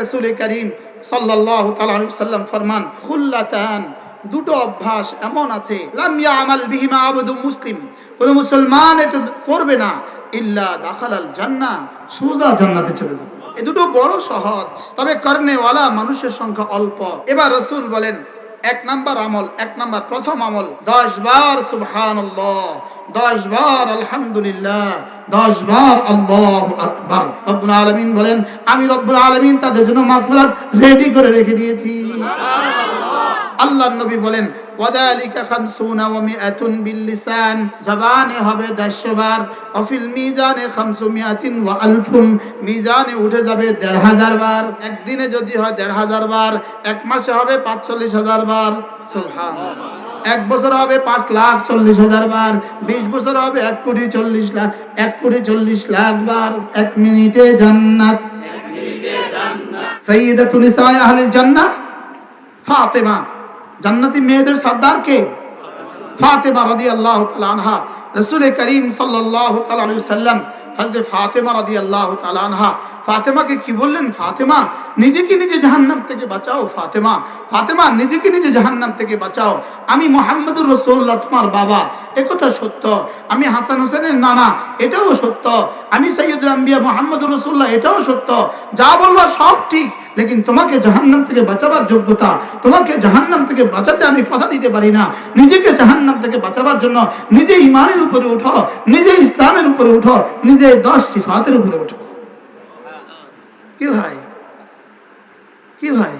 রাসূল করিম সাল্লাল্লাহু তাআলা আলাইহি ওয়াসাল্লাম ফরমান খুল্লাতান, দুটো অভ্যাস এমন আছে লাম ইয়ামাল বিহিমা আবদুম মুসলিম, কোন মুসলমান এটা করবে না ইল্লা দাখালাল জান্নাহ, সোজা জান্নাতে চলে যাবে। এই দুটো বড় সহজ, তবে করনেওয়ালা মানুষের সংখ্যা অল্প। এবার রাসূল বলেন এক নাম্বার আমল, প্রথম আমল 10 বার সুবহানাল্লাহ, 10 বার আলহামদুলিল্লাহ, 10 বার আল্লাহু আকবার। রব্বুল আলামিন বলেন আমি রব্বুল আলামিন তাদের জন্য মাগফিরাত রেডি করে রেখে দিয়েছি। আল্লাহর নবী বলেন ওয়াদালিকা 50 ওয়া 100 বিল লিসান, জবানে হবে 100 বার, অফিল মিজানে 500 ওয়া আলফুন, মিজানে উঠে যাবে 1,500 বার। একদিনে যদি হয় 1,500 বার, এক মাসে হবে 45,000 বার, সুবহানাল্লাহ। এক বছর হবে 5,40,000 বার, 20 বছর হবে 1,40,00,000 বার। এক মিনিটে জান্নাত, সাইয়্যিদাতুল নিসায়ে আহলিল জান্নাহ ফাতেমা, জান্নাতি মেয়েদের সর্দার কে? ফাতেমা রাদিয়াল্লাহু তাআলা আনহা। রাসূল করিম সাল্লাল্লাহু তাআলা আলাইহি ওয়াসাল্লাম হযরত ফাতেমা রাদিয়াল্লাহু তাআলা আনহা, ফাতেমাকে কি বললেন? ফাতেমা নিজেকে নিজে জাহান্নাম থেকে বাঁচাও, ফাতেমা নিজেকে নিজে জাহান্নাম থেকে বাঁচাও। আমি মুহাম্মদুর রাসূলুল্লাহ তোমার বাবা, একথা সত্য। আমি হাসান হোসেনের নানা, এটাও সত্য। আমি সাইয়্যিদুল আম্বিয়া মুহাম্মদুর রাসূলুল্লাহ, এটাও সত্য। যা বলবা সব ঠিক, লেকিন তোমাকে জাহান্নাম থেকে বাঁচাবার যোগ্যতা, তোমাকে জাহান্নাম থেকে বাঁচাতে আমি কথা দিতে পারি না। নিজেকে জাহান্নাম থেকে বাঁচাবার জন্য নিজে ঈমানের উপরে উঠো, নিজে ইসলামের উপরে উঠো, নিজে 10 সিফাতের উপরে উঠো। কি হয়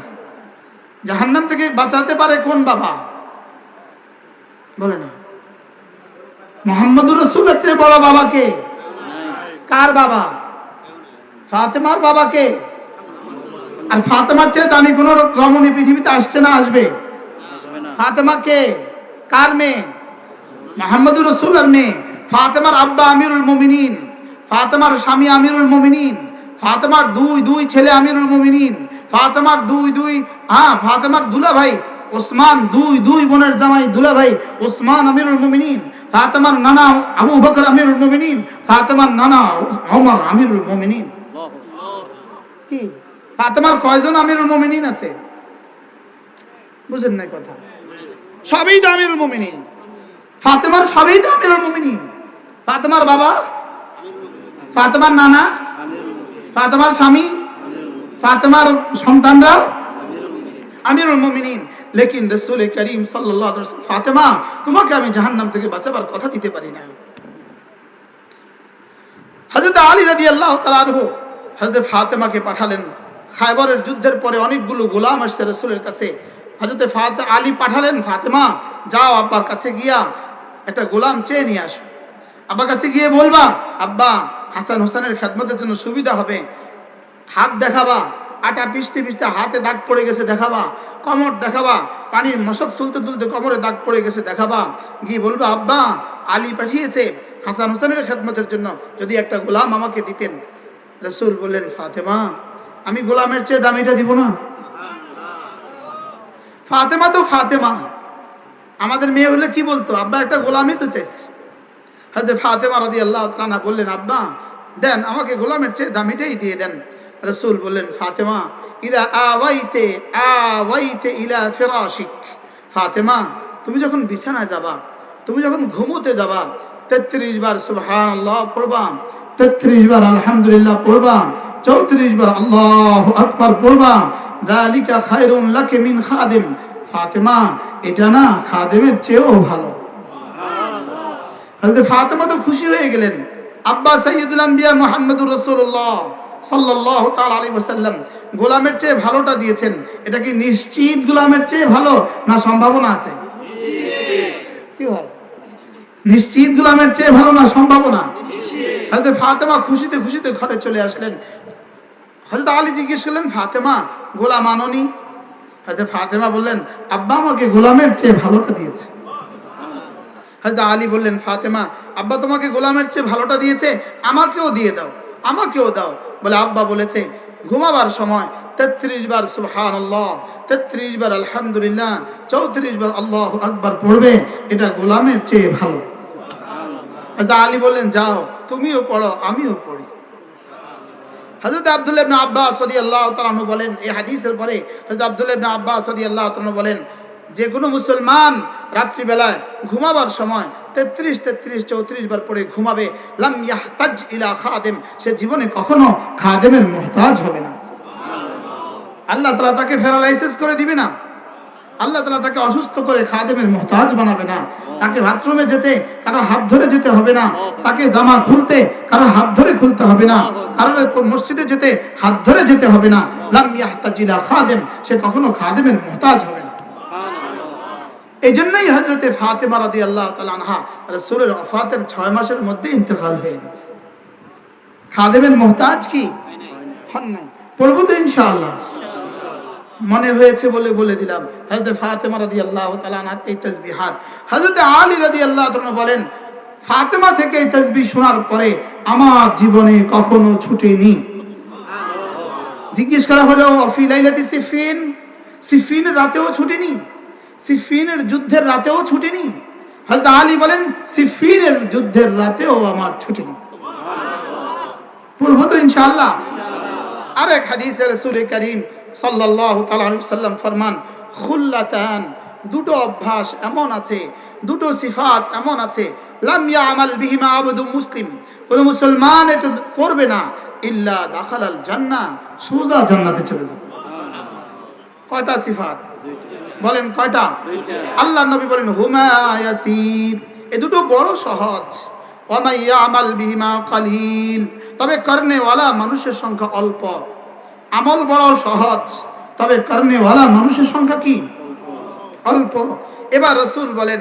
জাহান্নাম থেকে বাঁচাতে পারে কোন বাবা? বলে না। মুহাম্মদুর রাসূলের চেয়ে বড় বাবা কে? কার বাবা? ফাতেমার বাবা কে? আর ফাতেমার চেয়ে দামি কোন রমণী পৃথিবীতে আসছে না আসবে? ফাতেমা কে? কার মেয়ে? মুহাম্মদুর রাসূলের মেয়ে। ফাতেমার আব্বা আমিরুল মুমিনিন, ফাতেমার স্বামী আমিরুল মুমিনিন, ফাতেমার দুই ছেলে আমিরুল মুমিনিন, ফাতেমার ফাতেমার দুলাভাই ওসমান, দুই বোনের জামাই দুলাভাই ওসমান আমিরুল মুমিনিন, ফাতেমার নানা আবু বকর আমিরুল মুমিনিন, ফাতেমার নানা ওমর আমিরুল মুমিনিন। কি ফাতেমার কয়জন আমিরুল মুমিনিন আছে? বুঝেন না কথা? সবই তো আমিরুল মুমিনিন। ফাতেমার সবই তো আমিরুল মুমিনিন। ফাতেমার বাবা, ফাতেমার নানা, ফাতেমার স্বামী, ফাতেমার সন্তানরা আমিরুল মুমিনিন। লেকিন রাসূল করিম সাল্লাল্লাহু আলাইহি ওয়াসাল্লাম ফাতেমা তোমাকে আমি জাহান্নাম থেকে বাঁচাবার কথা দিতে পারি না। হযরত আলী রাদিয়াল্লাহু তাআলা আনহু হযরত ফাতেমাকে পাঠালেন। খায়বরের যুদ্ধের পরে অনেকগুলো গোলাম আসছে রাসূলের কাছে। হযরত আলী পাঠালেন, ফাতেমা যাও আব্বার কাছে গিয়া একটা গোলাম চেয়ে নিয়ে আসো। আব্বার কাছে গিয়ে বলবা আব্বা হাসান হোসেনের খেদমতের জন্য সুবিধা হবে। হাত দেখাবা, আটা পিষতে হাতে দাগ পড়ে গেছে দেখাবা, কোমর দেখাবা, পানির মশক তুলতে কোমরে দাগ পড়ে গেছে দেখাবা। গিয়ে বলবা আব্বা আলী পাঠিয়েছে হাসান হোসেনের খেদমতের জন্য, যদি একটা গোলাম আমাকে দিতেন। রাসূল বললেন ফাতেমা আমি গোলামের চেয়ে দামিটা দিব না। ফাতেমা তো ফাতেমা, আমাদের মেয়ে হলে কি বলতো? আব্বা একটা গোলামই তো চাইছে। হযরত ফাতেমা রাদিয়াল্লাহু তাআলা আনহা বললেন আব্বা দেন আমাকে গোলামের চেয়ে দামিটাই দিয়ে দেন। রাসূল বললেন ফাতেমা ইদা আওয়াইতে ইলা ফিরাশিক, ফাতেমা তুমি যখন বিছানায় যাবা, তুমি যখন ঘুমোতে যাবা 33 বার সুবহানাল্লাহ পড়বা, 33 বার আলহামদুলিল্লাহ পড়বা, 34 বার আল্লাহু আকবার পড়বা। যালিকা খায়রুন লাকি মিন খাদিম, ফাতেমা এটা না খাদেমের চেয়েও ভালো। হযরত ফাতেমা তো খুশি হয়ে গেলেন। আব্বা সাইয়্যিদুল আম্বিয়া মুহাম্মদুর রাসূলুল্লাহ সাল্লাল্লাহু তাআলা আলাইহি ওয়াসাল্লাম গোলামের চেয়ে ভালোটা দিয়েছেন। এটা কি নিশ্চিত গোলামের চেয়ে ভালো না সম্ভাবনা আছে? কি হয় নিশ্চিত গোলামের চেয়ে ভালো না সম্ভাবনা? হযরত ফাতেমা খুশিতে ঘরে চলে আসলেন। হযরত আলী জিজ্ঞেস করলেন ফাতেমা গোলাম আনোনি? হযরত ফাতেমা বললেন আব্বা আমাকে গোলামের চেয়ে ভালোটা দিয়েছে। হযরত আলী বললেন ফাতেমা আব্বা তোমাকে গোলামের চেয়ে ভালোটা দিয়েছে, আমাকেও দিয়ে দাও, আমাকেও দাও। বলে আব্বা বলেছে ঘুমাবার সময় 33 বার সুবহানাল্লাহ, 33 বার আলহামদুলিল্লাহ, 34 বার আল্লাহু আকবার পড়বে, এটা গোলামের চেয়ে ভালো। হযরত আলী বললেন যাও তুমিও পড়ো আমিও পড়ি। হযরত আব্দুল্লাহ ইবনে আব্বাস রাদিয়াল্লাহু তাআলা আনহু বলেন, এই হাদিসের পরে হযরত আব্দুল্লাহ ইবনে আব্বাস রাদিয়াল্লাহু তাআলা বলেন, যে কোনো মুসলমান রাত্রিবেলায় ঘুমাবার সময় 33 34 বার পরে ঘুমাবে, লাম ইয়াহতাজ ইলা খাদেম, সে জীবনে কখনো খাদেমের মুহতাজ হবে না। আল্লাহ তাআলা তাকে প্যারালাইসিস করে দিবে না, আল্লাহ তাআলা তাকে অসুস্থ করে খাদেমের মুহতাজ বানাবে না। তাকে বাথরুমে যেতে কারো হাত ধরে যেতে হবে না, তাকে জামা খুলতে কারো হাত ধরে খুলতে হবে না, কারণ মসজিদে যেতে হাত ধরে যেতে হবে না। লাম ইয়াহতাজ ইলা খাদেম, সে কখনো খাদেমের মুহতাজ হবে না। এই জন্যই হযরতে ফাতেমা রাদিয়াল্লাহু তাআলা আনহা রাসূলের ওফাতের 6 মাসের মধ্যে ইন্তেকাল হয়ে গেছে। খাদেমের মুহতাজ কি হন নাই। পড়ব তো ইনশাআল্লাহ, মনে হয়েছে বলে বলে দিলাম। হযরত ফাতেমা রাদিয়াল্লাহু তাআলা আনহা এই তাসবিহাত, হযরত আলী রাদিয়াল্লাহু তাআলা বলেন, ফাতেমা থেকে এই তাসবিহ শোনার পরে আমার জীবনে কখনো ছুটেনি। জিজ্ঞেস করা হলো, ফি লাইলাতি সিফিন, সিফিনের রাতেও ছুটেনি? সিফিনের যুদ্ধের রাতেও ছুটেনি? হযরত আলী বলেন, সিফিনের যুদ্ধের রাতেও আমার ছুটেনি। পড়ব তো ইনশাআল্লাহ। আরেক হাদিসে রাসূল করিম সাল্লাল্লাহু তাআলা আলাইহি ওয়াসাল্লাম ফরমান, খুল্লাতান, দুটো অভ্যাস এমন আছে, দুটো সিফাত এমন আছে, লাম ইয়ামাল বিহিমা আবদু মুসলিম, কোন মুসলমান এটা করবে না, ইল্লা দাখালাল জান্নাহ, সোজা জান্নাতে চলে যাবে। কয়টা সিফাত বলেন? কয়টা? আল্লাহর নবী বলেন, হুমা ইয়াসির, এই দুটো বড় সহজ। ওয়া মা ইয়ামাল বিহিমা কালিল, তবে করনেওয়ালা মানুষের সংখ্যা অল্প। আমল বড় সহজ, তবে করনেওয়ালা মানুষের সংখ্যা কি? অল্প। এবার রাসূল বলেন,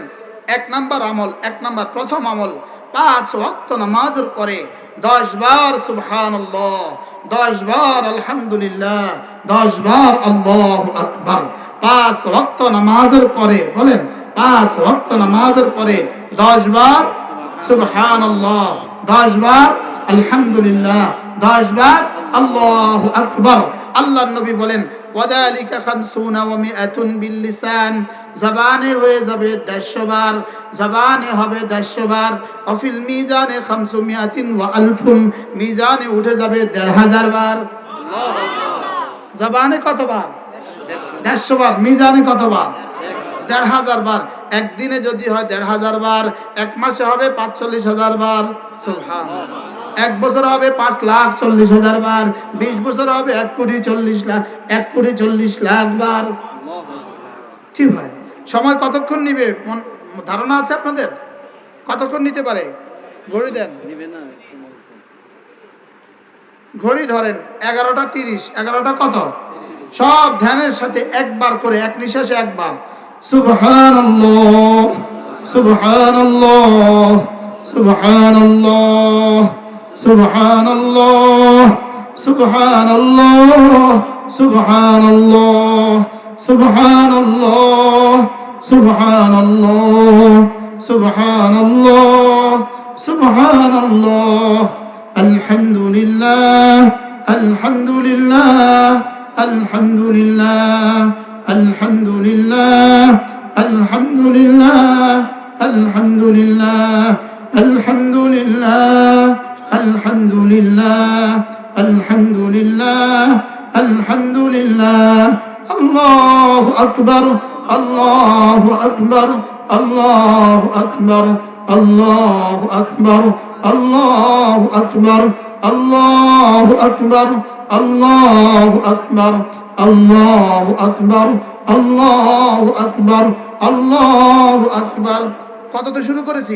এক নাম্বার আমল, এক নাম্বার প্রথম আমল, 5 ওয়াক্ত নামাজের পরে 10 বার সুবহানাল্লাহ, 10 বার আলহামদুলিল্লাহ, 10 বার আল্লাহু আকবার। 5 ওয়াক্ত নামাজের পরে, বলেন 5 ওয়াক্ত নামাজের পরে 10 বার সুবহানাল্লাহ, 10 বার আলহামদুলিল্লাহ, 10 বার আল্লাহু আকবার। আল্লাহর নবী বলেন, ওয়াদালিকা 50 ওয়া 100 বিল লিসান, জবানে হয়ে যাবে 150 বার, জবানে হবে 150 বার। অফিল মিজানে 500 ওয়া আলফুন, মিজানে উঠে যাবে 1500 বার। জবানে কতবার? 150 বার। মিজানে কতবার? 1500 বার। একদিনে যদি হয় 1500 বার, এক মাসে হবে 45,000 বার। সুবহানাল্লাহ। এক বছর হবে 5,40,000 বার, 20 বছর হবে 1,40,00,000 বার। কি হয়? সময় কতক্ষণ নিবে ধারণা আছে আপনাদের? কতক্ষণ নিতে পারে? ঘড়ি দেন, ঘড়ি ধরেন। 11টা 30, 11টা কত? সব ধ্যানের সাথে একবার করে, এক নিঃশ্বাসে একবার সুবহানাল্লাহ, সুবহানাল্লাহ, সুবহানাল্লাহ, সুবহানাল্লাহ, সুবহানাল্লাহ, সুবহানাল্লাহ, সুবহানাল্লাহ, সুবহানাল্লাহ, সুবহানাল্লাহ, সুবহানাল্লাহ, আলহামদুলিল্লাহ, আলহামদুলিল্লাহ, আলহামদুলিল্লাহ, আলহামদুলিল্লাহ, আলহামদুলিল্লাহ, আলহামদুলিল্লাহ, আলহামদুলিল্লাহ, আলহামদুলিল্লাহ, আলহামদুলিল্লাহ, আলহামদুলিল্লাহ, আল্লাহু আকবার, আল্লাহু আকবার, আল্লাহু আকবার, আল্লাহু আকবার, আল্লাহু আকবার, আল্লাহু আকবার, আল্লাহু আকবার, আল্লাহু আকবার, আল্লাহু আকবার, আল্লাহু আকবার। কত তো শুরু করেছি,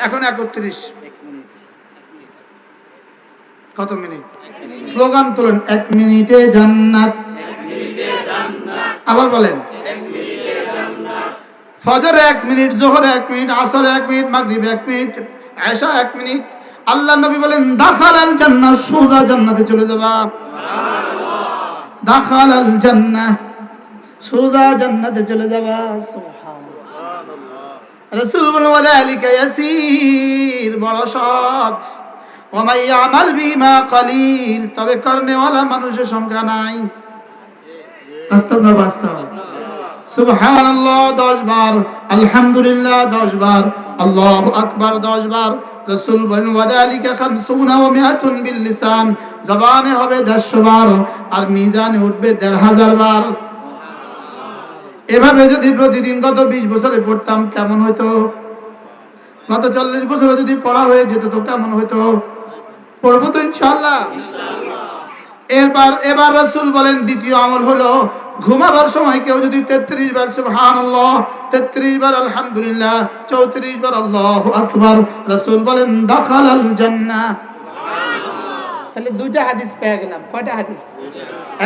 এখন 31। কত মিনিট? স্লোগান তুলেন, 1 মিনিটে জান্নাত। আবার বলেন, ফজর 1 মিনিট, যোহর 1 মিনিট, আসর 1 মিনিট, মাগরিব 1 মিনিট, এশা 1 মিনিট। আল্লাহ নবী বলেন, দাখালাল জান্নাহ, সোজা জান্নাতে চলে যাবা। সুবহানাল্লাহ। দাখালাল জান্নাহ, সোজা জান্নাতে চলে যাবা। সুবহানাল্লাহ। রাসূল বলেন, ওয়াদালিকা ইয়াসির, বড় সহজ। ওয়া মান ইয়ামাল বিমা কালিল, তবে করনেওয়ালা মানুষের সংখ্যা নাই। বাস্তব না বাস্তব? সুবহানাল্লাহ 10 বার, আলহামদুলিল্লাহ 10 বার, আল্লাহু আকবার 10 বার। রাসূল বলেন ওয়াদালিকা 50 ওয়া 100 বিল লিসান, জবানে হবে 150 বার আর মিজানে উঠবে 1500 বার। এভাবে যদি প্রতিদিন গত 20 বছরে পড়তাম কেমন হতো? গত 40 বছরে যদি পড়া হয়ে যেত তো কেমন হতো? পড়বো তো ইনশাআল্লাহ। এবার রাসূল বলেন দ্বিতীয় আমল হলো ঘুমাবার সময় কেউ যদি 33 বার সুবহানাল্লাহ, 33 বার আলহামদুলিল্লাহ, 34 বার আল্লাহু আকবার, রাসূল বলেন দাখালাল জান্নাহ। সুবহানাল্লাহ। তাহলে দুইটা হাদিস পেয়ে গেলাম। কয়টা হাদিস?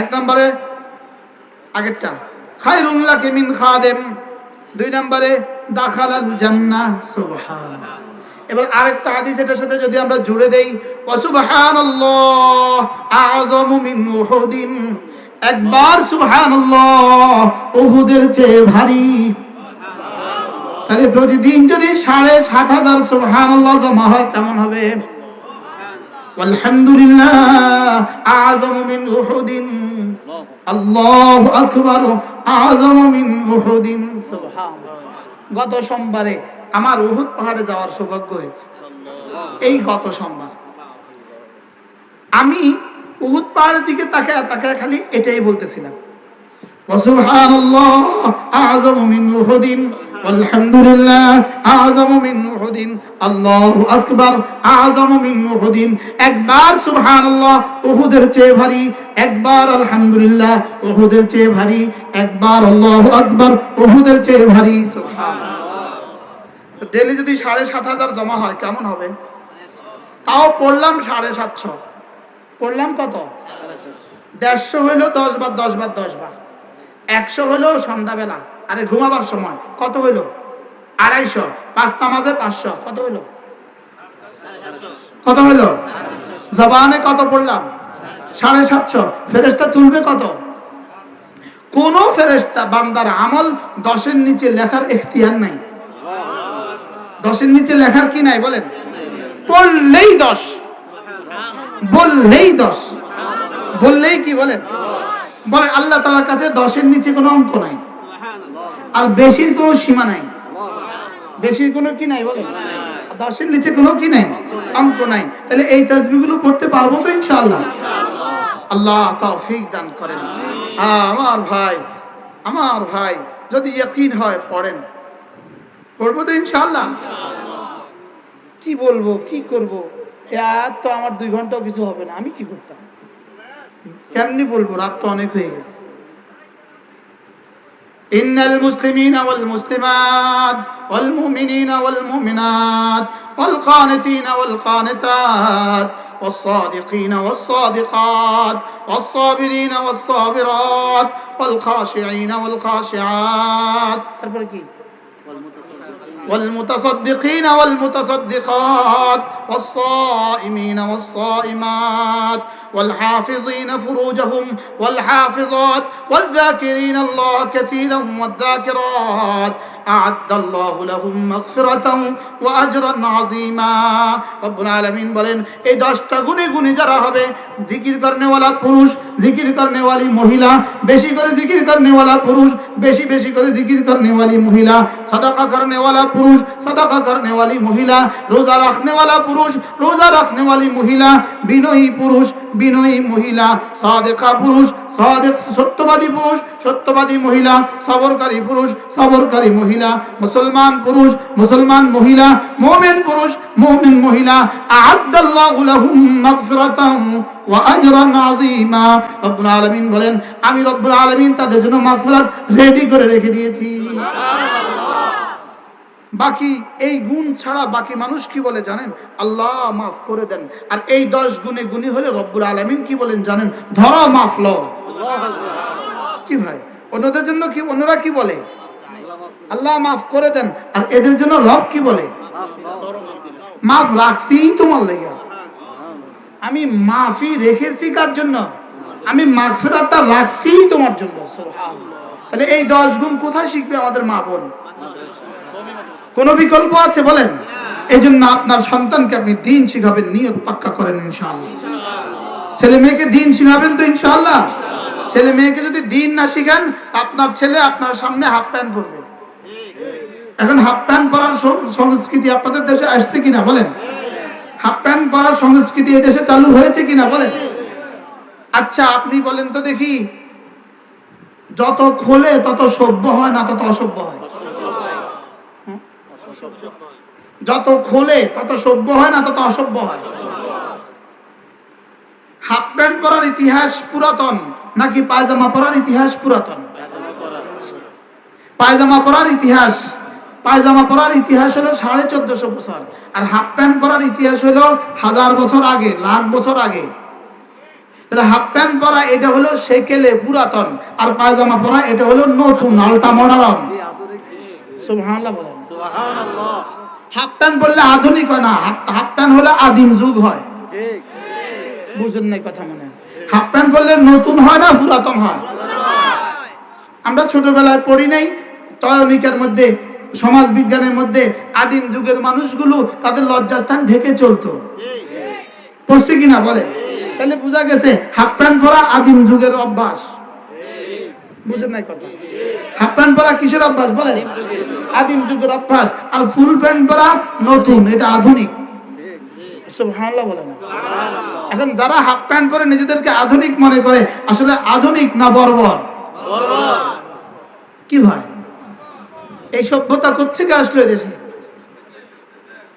এক নম্বরে আগেরটা খায়রুল লাকি মিন খাদেম, 2 নম্বরে দাখালাল জান্নাহ। সুবহানাল্লাহ। এবার আরেকটা হাদিস এটার সাথে যদি আমরা জুড়ে দেই, ওয়া সুবহানাল্লাহ আযমু মিন উহুদিন, একবার সুবহানাল্লাহ উহুদের চেয়ে ভারী। তাহলে প্রতিদিন যদি 7500 সুবহানাল্লাহ জমা হয় কেমন হবে? আলহামদুলিল্লাহ আযমু মিন উহুদিন, আল্লাহু আকবার আযমু মিন উহুদিন। সুবহানাল্লাহ। গত সোমবারে আমার উহুদ পাহাড়ে যাওয়ার সৌভাগ্য হয়েছে। এই গত সোমবার আমি উহুদ পাহাড়ের দিকে তাকায় খালি এটাই বলতেছিলাম, ওয়া সুবহানাল্লাহ আযমু মিন উহুদিন, আলহামদুলিল্লাহ আযমু মিন উহুদিন, আল্লাহু আকবার আযমু মিন উহুদিন। একবার সুবহানাল্লাহ উহুদের চেয়ে ভারী, একবার আলহামদুলিল্লাহ উহুদের চেয়ে ভারী, একবার আল্লাহু আকবার উহুদের চেয়ে ভারী। সুবহানাল্লাহ। ডেলি যদি 7500 জমা হয় কেমন হবে? তাও পড়লাম 750, পড়লাম কত? 150 হইলো 10 বার 10 বার 10 বার, 100 হইলো সন্ধ্যাবেলা আরে ঘুমাবার সময় কত হইলো? 250, 5 নামাজে 500 কত হইলো? কত হইলো? জবানে কত পড়লাম? 750। ফেরেশতা তুলবে কত? কোন ফেরেশতা বান্দার আমল 10 এর নিচে লেখার ইখতিয়ার নাই। 10 এর নিচে লেখার কি নাই বলেন? পড়লেই 10, বললেই 10, বললেই কি বলেন? বলেন আল্লাহ তাআলার কাছে 10 এর নিচে কোনো অঙ্ক নাই আর বেশির কোনো সীমা নাই। বেশির কোনো কি নাই বলেন? 10 এর নিচে কোনো কি নাই, অঙ্ক নাই। তাহলে এই তাসবিহগুলো পড়তে পারবো তো ইনশাআল্লাহ? আল্লাহ তৌফিক দান করেন। আমার ভাই যদি ইয়াকিন হয় পড়েন, পড়বো তো ইনশাআল্লাহ। কি বলবো, কি করব? আর তো আমার 2 ঘন্টাও কিছু হবে না, আমি কি করতাম? কেমনি বলবো? রাত তো অনেক হয়ে গেছে। ইন্নাল মুসলিমিনা ওয়াল মুসলিমাত ওয়াল মুমিনিনা ওয়াল মুমিনাত ওয়াল কানিতিনা ওয়াল কানিতাত والصادقين والصادقات والصابرين والصابرات والخاشعين والخاشعات والمتصدقين والمتصدقات والصائمين والصائمات والحافظين فروجهم والحافظات والذاكرين الله كثيرا والذاكرات أعد الله لهم مغفرة وأجرا عظيما। رب العالمين বলেন এই 10টা গুণে গুণে যারা হবে, জিকির করনেওয়ালা পুরুষ, জিকির করনেওয়ালি মহিলা, বেশি করে জিকির করনেওয়ালা পুরুষ, বেশি বেশি করে জিকির করনেওয়ালি মহিলা, সাদাকা করনেওয়ালা পুরুষ, সাদাকা করনেওয়ালি মহিলা, রোজা রাখনেওয়ালা পুরুষ, রোজা রাখনেওয়ালি মহিলা, বিনয়ী পুরুষ, বিনয়ী মহিলা, সাদেকা পুরুষ, সাদেক সত্যবাদী পুরুষ, সত্যবাদী মহিলা, সবরকারী পুরুষ, সবরকারী মহিলা, মুসলমান পুরুষ, মুসলমান মহিলা, মুমিন পুরুষ, মুমিন মহিলা। আ'আদাল্লাহু লাহুম মাগফিরাতান ওয়া আজরান আযীমা। রব্বুল আলামিন বলেন আমি রব্বুল আলামিন তাদের জন্য মাগফিরাত রেডি করে রেখে দিয়েছি। বাকি এই গুণ ছাড়া বাকি মানুষ কি বলে জানেন? আল্লাহ মাফ করে দেন। আর এই 10 গুণে গুণী হলে রব্বুল আলামিন কি বলেন জানেন? ধরো মাফ লও। কি ভাই অন্যদের জন্য কি, অন্যরা কি বলে? আল্লাহ মাফ করে দেন। আর এদের জন্য রব কি বলে? মাফ রাখছি তোমার লেগে। আমি মাফি রেখেছি কার জন্য? আমি মাগফিরাতটা রাখছি তোমার জন্য। সুবহানাল্লাহ। তাহলে এই 10 গুণ কোথায় শিখবে আমাদের মা বোন? কোন বিকল্প আছে বলেন? এই জন্য আপনার সন্তানকে আপনি দ্বীন শিখাবেন, নিয়ত পাক্কা করেন ইনশাআল্লাহ। ছেলে মেয়েকে দ্বীন শিখাবেন তো ইনশাআল্লাহ। ছেলে মেয়েকে যদি দ্বীন না শিখান, আপনার ছেলে আপনার সামনে হাফ প্যান্ট পরবে। এখন হাফ প্যান্ট পরার সংস্কৃতি আপনাদের দেশে আসছে কিনা বলেন? হাফ প্যান্ট পরার সংস্কৃতি এই দেশে চালু হয়েছে কিনা বলেন? আচ্ছা আপনি বলেন তো দেখি, যত খোলে তত সভ্য হয় না তত অসভ্য হয়? যত খোলে তত সভ্য হয় না তত অসভ্য হয়? হাফ প্যান্ট পরার ইতিহাস পুরাতন নাকি পায়জামা পরার ইতিহাস পুরাতন? পায়জামা পরার ইতিহাস হলো 1450 বছর, আর হাফ প্যান্ট পরার ইতিহাস হলো 1000 বছর আগে, লাখ বছর আগে। তাহলে হাফ প্যান্ট পরা এটা হলো সেকেলে পুরাতন, আর পায়জামা পরা এটা হলো নতুন, আলটা মডার্ন। সুবহানাল্লাহ বলেন। সুবহানাল্লাহ। হাফ প্যান্ট পরলে আধুনিক হয় না, হাফ প্যান্ট হলে আদিম যুগ হয়। ঠিক, বুঝেন নাই কথা মনে? হাফ প্যান্ট পরলে নতুন হয় না পুরাতন হয়? আমরা ছোটবেলায় পড়ি নাই চয়নিকের মধ্যে, সমাজ বিজ্ঞানের মধ্যে আদিম যুগের মানুষগুলো তাদের লজ্জাস্থান ঢেকে চলতো, পড়ছি কিনা বলেন? তাহলে বোঝা গেছে হাফ প্যান্ট পরা আদিম যুগের অভ্যাস। বুঝেন নাই কথা? হাফ প্যান্ট পরা কিসের অভ্যাস বলেন? আদিম যুগের অভ্যাস। আর ফুল প্যান্ট পরা নতুন, এটা আধুনিক। সুবহানাল্লাহ বলেন। এখন যারা হাফ প্যান্ট পরে নিজেদেরকে আধুনিক মনে করে, আসলে আধুনিক না বর্বর? কি ভাই, এই সভ্যতা কোত্থেকে আসলো এদেশে?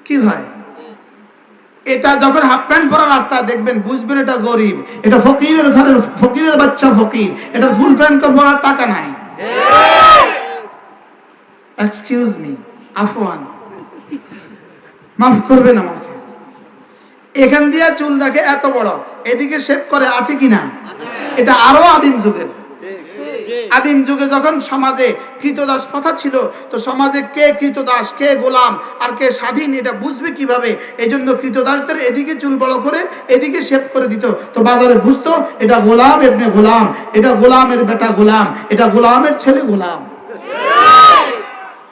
কি ভাই, এটা যখন হাফ প্যান্ট পরা রাস্তায় দেখবেন বুঝবেন এটা গরিব, এটা ফকিরের ঘরের ফকিরের বাচ্চা ফকির, এটা ফুল প্যান্ট পরার টাকা নাই। এক্সকিউজ মি, আফওয়ান, মাফ করবেন আমাকে। এখান দিয়ে চুল দেখে এত বড়, এদিকে শেভ করে আছে কিনা? এটা আরো আদিম যুগের। আদিম যুগে যখন সমাজে কৃতদাস প্রথা ছিল, তো সমাজে কে কৃতদাস, কে গোলাম আর কে স্বাধীন এটা বুঝবে কিভাবে? এই জন্য কৃতদাসদের এদিকে চুল বড় করে এদিকে শেভ করে দিত, তো বাজারে বুঝতো এটা গোলাম এবনে গোলাম, এটা গোলামের বেটা গোলাম, এটা গোলামের ছেলে গোলাম।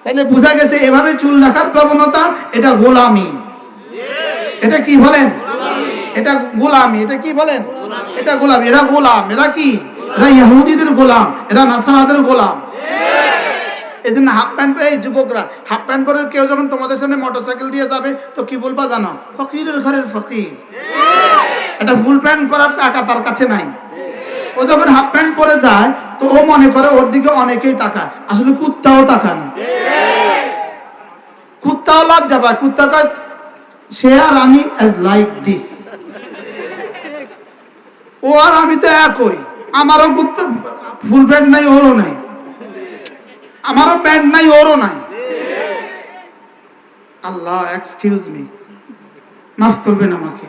তাহলে বোঝা গেছে এভাবে চুল রাখার প্রবণতা এটা গোলামি। এটা কি বলেন? এটা গোলামি। এটা কি বলেন? এটা গোলামি। এরা গোলাম, এরা কি? এরা ইহুদিদের গোলাম, এরা নাসারাদের গোলাম। এই জন্য হাফ প্যান্ট পরে, এই যুবকরা হাফ প্যান্ট পরে কেউ যখন তোমাদের সামনে মোটরসাইকেল দিয়ে যাবে তো কি বলবা জানো? ফকিরের ঘরের ফকির। এটা ফুল প্যান্ট পরার টাকা তার কাছে নাই। ও যখন হাফ প্যান্ট পরে যায় তো ও মনে করে ওর দিকে অনেকেই তাকায়, আসলে কুত্তাও তাকায় না। কুত্তাও লজ্জা পায়, কুত্তা কয় সে আর আমি as like this, ও আর আমি তো একই, আমারও কুত্তা ফুল প্যান্ট নাই ওরও নাই, আমারও প্যান্ট নাই ওরও নাই। আল্লাহ এক্সকিউজ মি, মাফ করবেন আমাকে।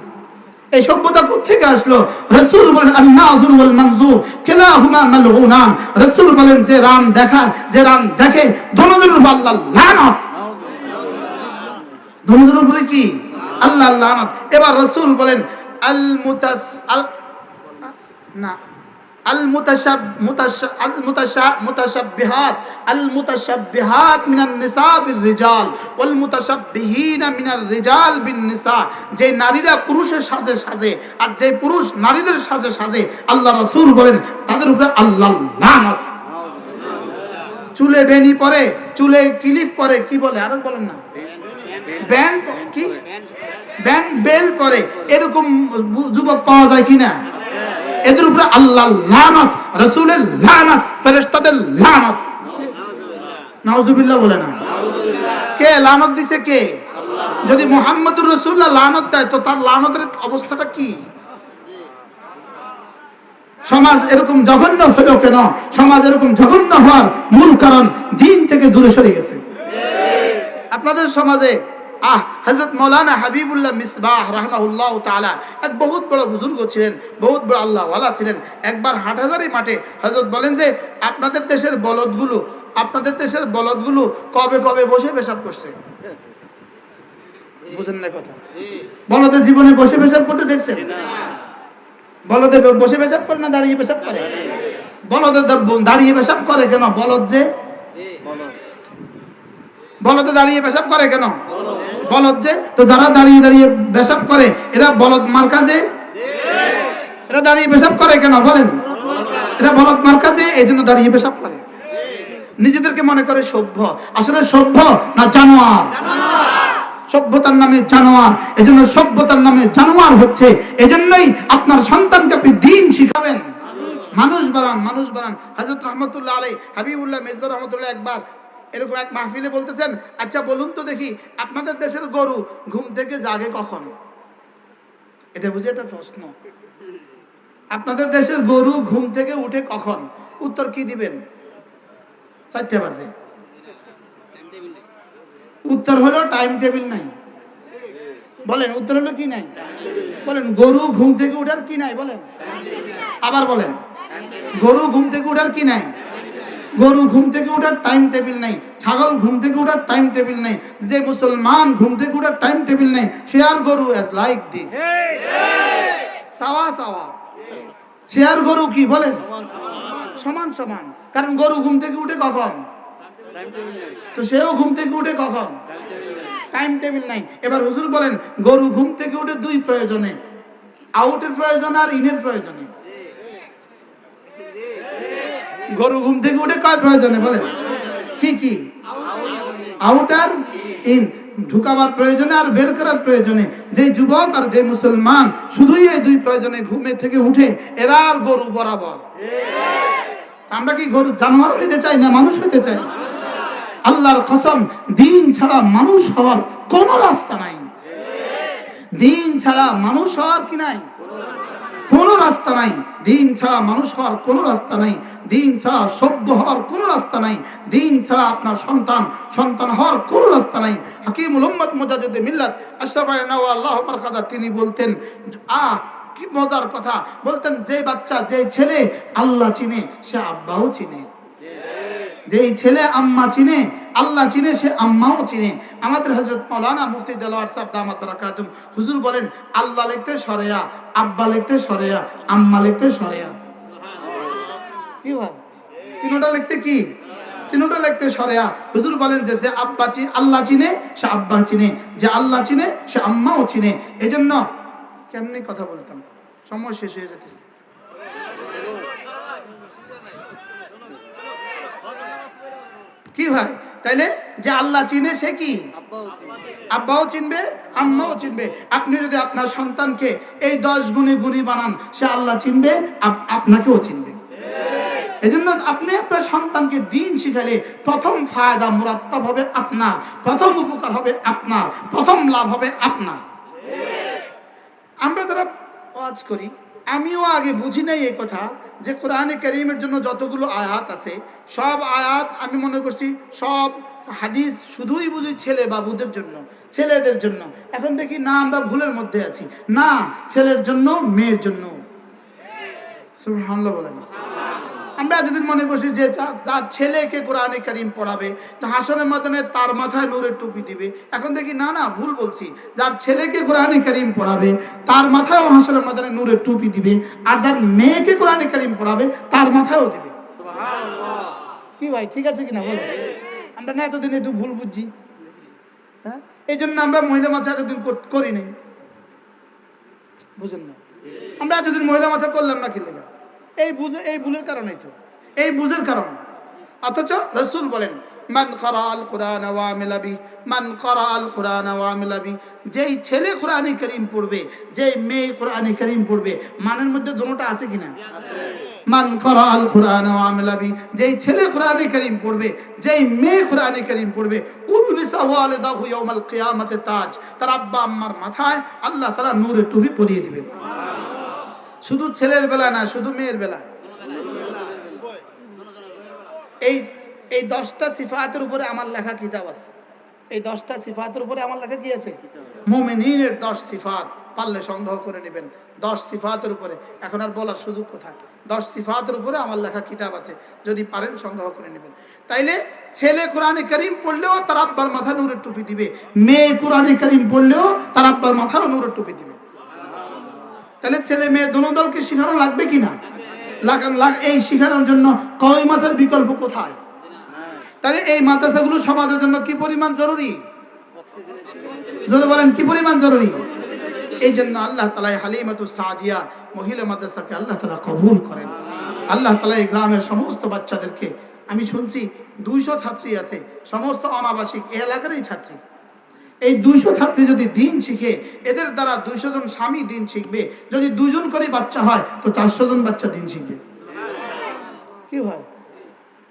এই সভ্যতা কোত্থেকে আসলো? রাসূল বলেন আন-নাযুর ওয়াল মানজুর কিলাহুমা মালউনান। রাসূল বলেন যে রান দেখায়, যে রান দেখে, দুজনের উপর আল্লাহর লানত। দুজনের উপরে কি? আল্লাহর লানত। এবার রাসূল বলেন المتشبهات من النساء بالرجال والمتشبهين من الرجال بالنساء। যে নারীরা পুরুষের সাজে সাজে আর যে পুরুষ নারীদের সাজে সাজে, আল্লাহ রাসূল বলেন তাদের উপরে আল্লাহর লানত। চুলে বেনি পরে, চুলে ক্লিপ পরে, কি বলে আরো বলেন না, ব্যান্ড, কি ব্যান্ড বেল পরে, এরকম যুবক পাওয়া যায় কিনা? এদের উপরে আল্লাহর লানত, রাসূলের লানত, ফেরেশতাদের লানত। নাউজুবিল্লাহ বলে না? কে লানত দিছে? কে? যদি মুহাম্মদুর রাসূলুল্লাহ লানত দেয় তো তার লানতের অবস্থাটা কি? সমাজ এরকম জঘন্য হলো কেন? সমাজ এরকম জঘন্য হওয়ার মূল কারণ দ্বীন থেকে দূরে সরে গেছে। আপনাদের সমাজে হযরত মাওলানা হাবিবুল্লাহ মিসবাহ রাহমাহুল্লাহ তাআলা এক বহুত বড় বুজুর্গ ছিলেন, বহুত বড় আল্লাহ ওয়ালা ছিলেন। একবার হাটহাজারী মাঠে হযরত বলেন যে আপনাদের দেশের বলদগুলো কবে কবে বসে পেশাব করছে? বুঝেন না কথা? বলদের জীবনে বসে পেশাব করতে দেখছেন? বলদে বসে পেশাব করে না দাঁড়িয়ে পেশাব করে? বলদে দাঁড়িয়ে পেশাব করে কেন? বলদে দাঁড়িয়ে পেশাব করে কেন? বলদ যে, তো যারা দাঁড়িয়ে দাঁড়িয়ে পেশাব করে এরা বলদ মার্কা যে, এরা দাঁড়িয়ে পেশাব করে কেন বলেন? এরা বলদ মার্কা যে, এই জন্য দাঁড়িয়ে পেশাব করে। নিজেদেরকে মনে করে সভ্য, আসলে সভ্য না জানোয়ার? সভ্যতার নামে জানোয়ার। এজন্য সভ্যতার নামে জানোয়ার হচ্ছে। এজন্যই আপনার সন্তানকে আপনি দিন শিখাবেন, মানুষ বানান, মানুষ বানান। হযরত রহমতুল্লাহ আলাইহি হাবিবুল্লাহ মেজবা রহমতুল্লাহ একবার এরকম এক মাহফিলে বলতেছেন, আচ্ছা বলুন তো দেখি আপনাদের দেশের গরু ঘুম থেকে জাগে কখন? এটা বুঝে একটা প্রশ্ন। আপনাদের দেশের গরু ঘুম থেকে উঠে কখন? উত্তর কি দিবেন? 4টা বাজে। উত্তর হলো টাইম টেবিল নাই। বলেন উত্তর হলো কি নাই? বলেন গরু ঘুম থেকে উঠার কি নাই? বলেন আবার বলেন, গরু ঘুম থেকে উঠার কি নাই? গরু ঘুম থেকে উঠার টাইম টেবিল নাই, ছাগল ঘুম থেকে উঠার টাইম টেবিল নাই। যে মুসলমান ঘুম থেকে উঠার টাইম টেবিল নাই, সে আর গরু অ্যাজ লাইক দিস, সাওয়া সাওয়া। সে আর গরু কি? বলেন সমান সমান। কারণ গরু ঘুম থেকে উঠে কখন? তো সেও ঘুম থেকে উঠে কখন? টাইম টেবিল নাই। এবার হুজুর বলেন গরু ঘুম থেকে উঠে দুই প্রয়োজনে, আউটের প্রয়োজন আর ইনের প্রয়োজনে। গরু ঘুম থেকে উঠে কয় প্রয়োজনে? বলেন কি কি? আউট আর ইন, ঢুকাবার প্রয়োজনে আর বের করার প্রয়োজনে। যে যুবক আর যে মুসলমান শুধুই এই দুই প্রয়োজনে ঘুমে থেকে উঠে, এরা আর গরু বরাবর। আমরা কি গরু জানোয়ার হইতে চাই না মানুষ হইতে চাই? আল্লাহর কসম, দিন ছাড়া মানুষ হওয়ার কোন রাস্তা নাই। দিন ছাড়া মানুষ হওয়ার কি নাই? কোন রাস্তা নাই। দিন ছাড়া মানুষ হওয়ার কোন রাস্তা নাই। দিন ছাড়া সভ্য হওয়ার কোন রাস্তা নাই। দিন ছাড়া আপনার সন্তান হওয়ার কোন রাস্তা নাই। হাকিমুল উম্মত মুজাদ্দিদ মিল্লাত আশরাফানা আল্লাহ বারাকাতুহু তিনি বলতেন, কি মজার কথা বলতেন, যে বাচ্চা যে ছেলে আল্লাহ চিনে সে আব্বাও চিনে, যেই ছেলে আম্মা চিনে আল্লাহ চিনে সে আম্মাও চিনে। আমাদের হযরত মাওলানা মুফতি দেলোয়ার সাহেব দামাত বারাকাতুহু হুজুর বলেন, আল্লাহ লিখতে সরেয়া, আব্বা লিখতে সরেয়া, আম্মা লিখতে সরেয়া। কি হয়? তিনটা লিখতে কি? তিনটা লিখতে সরেয়া। হুজুর বলেন যে আব্বা আল্লাহ চিনে সে আব্বা চিনে, যে আল্লাহ চিনে সে আম্মাও চিনে। এজন্য কেমনি কথা বলতাম, সময় শেষ হয়ে যেতেছে। কি হয় তাইলে? যে আল্লাহ চিনে সে কি? আব্বাও চিনবে, আম্মাও চিনবে। আপনি যদি আপনার সন্তানকে এই 10 গুণে গুণী বানান, সে আল্লাহ চিনবে, আপনাকেও চিনবে। এজন্য আপনি আপনার সন্তানকে দিন শিখালে প্রথম ফায়দা মুরাত্তাব হবে আপনার, প্রথম উপকার হবে আপনার, প্রথম লাভ হবে আপনার। আমরা যারা ওয়াজ করি, আমিও আগে বুঝি নাই এই কথা যে কোরআনে কারীমের জন্য যতগুলো আয়াত আছে, সব আয়াত আমি মনে করছি সব হাদিস শুধুই বুঝি ছেলে বাবুদের জন্য, ছেলেদের জন্য। এখন দেখি না, আমরা ভুলের মধ্যে আছি। না, ছেলের জন্য মেয়ের জন্য। সুবহানাল্লাহ বলেন। আমরা এতদিন মনে করছি যে যার ছেলেকে কোরআনে কারীম পড়াবে, তো হাসরের ময়দানে তার মাথায় নূরের টুপি দিবে। এখন দেখি না না, ভুল বলছি। যার ছেলেকে কোরআনে কারীম পড়াবে তার মাথায়ও হাসরের ময়দানে নূরের টুপি দিবে, আর যার মেয়েকে কোরআনে কারীম পড়াবে তার মাথায়ও দিবে। সুবহানাল্লাহ। কি ভাই ঠিক আছে কিনা বলো? আমরা না এতদিন একটু ভুল বুঝছি, হ্যাঁ? এই জন্য আমরা মহিলা মাছা এতদিন করি নাই, বুঝেন না? আমরা এতদিন মহিলা মাছা করলাম না কি লেগে? এই ভুলের কারণেই তো, এই বুঝের কারণে। অথচ রাসূল বলেন, মান ক্বারাআল কুরআন ওয়া আমিলা বি, মান ক্বারাআল কুরআন ওয়া আমিলা বি। যেই ছেলে কোরআনে কারীম পড়বে, যেই মেয়ে কোরআনে কারীম পড়বে, মানের মধ্যে দুটোটা আছে কিনা? আছে। মান ক্বারাআল কুরআন ওয়া আমিলা বি, যেই ছেলে কোরআনে কারীম পড়বে, যেই মেয়ে কোরআনে কারীম পড়বে, উলবিসা ওয়ালিদাহু ইয়াউমাল কিয়ামাতি তাজ, তার আব্বা আম্মার মাথায় আল্লাহ তাআলা নূরের টুপি পরিয়ে দিবেন। শুধু ছেলের বেলা না, শুধু মেয়ের বেলা। এই 10টা সিফাতের উপরে আমার লেখা কিতাব আছে। এই 10টা সিফাতের উপরে আমার লেখা কি আছে? মুমিনের 10 সিফাত। পারলে সংগ্রহ করে নেবেন 10 সিফাতের উপরে। এখন আর বলার সুযোগ কোথায়? 10 সিফাতের উপরে আমার লেখা কিতাব আছে, যদি পারেন সংগ্রহ করে নেবেন। তাইলে ছেলে কোরআনে কারীম পড়লেও তার আব্বার মাথায় নূরের টুপি দিবে, মেয়ে কোরআনে কারীম পড়লেও তার আব্বার মাথায় নূরের টুপি দিবে। তাহলে ছেলে মেয়ে দোনো দলকে শিখানো লাগবে কিনা? এই শিখানোর জন্য কওমি মাদ্রাসার বিকল্প কোথায়? তাহলে এই মাদ্রাসাগুলো সমাজের জন্য কি পরিমাণ জরুরি? জোরে বলেন, কি পরিমাণ জরুরি? এই জন্য আল্লাহ তাআলা হালিমাতুস সাদিয়া মহিলা মাদ্রাসাকে আল্লাহ তাআলা কবুল করেন। আল্লাহ তাআলা এই গ্রামের সমস্ত বাচ্চাদেরকে আমি শুনছি 200 ছাত্রী আছে, সমস্ত অনাবাসিক এ এলাকারই ছাত্রী। এই 200 ছাত্রী যদি দিন শিখে, এদের দ্বারা 200 জন স্বামী দিন শিখবে। যদি 2 জন করে বাচ্চা হয় তো 400 জন বাচ্চা দিন শিখবে। কি হয়?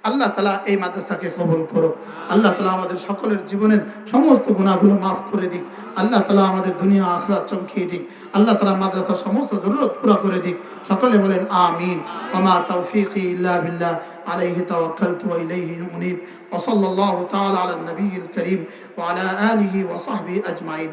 আল্লাহ তাআলা এই মাদ্রাসাকে কবুল করুক। আল্লাহ তাআলা আমাদের সকলের জীবনের সমস্ত গুনাহগুলো মাফ করে দিক। আল্লাহ তাআলা আমাদের দুনিয়া আখিরাত চমকিয়ে দিক। আল্লাহ তাআলা মাদ্রাসার সমস্ত জরুরত পুরা করে দিক। সকলে বলেন আমিন। ওয়া মা তাওফীকি ইল্লা বিল্লাহ আলাইহি তাওয়াক্কালতু ওয়া ইলাইহি উনীব। ওয়া সাল্লাল্লাহু তাআলা আলা নবিয়্যিল কারীম ওয়া আলা আলিহি ওয়া সাহবিহি আজমাইন।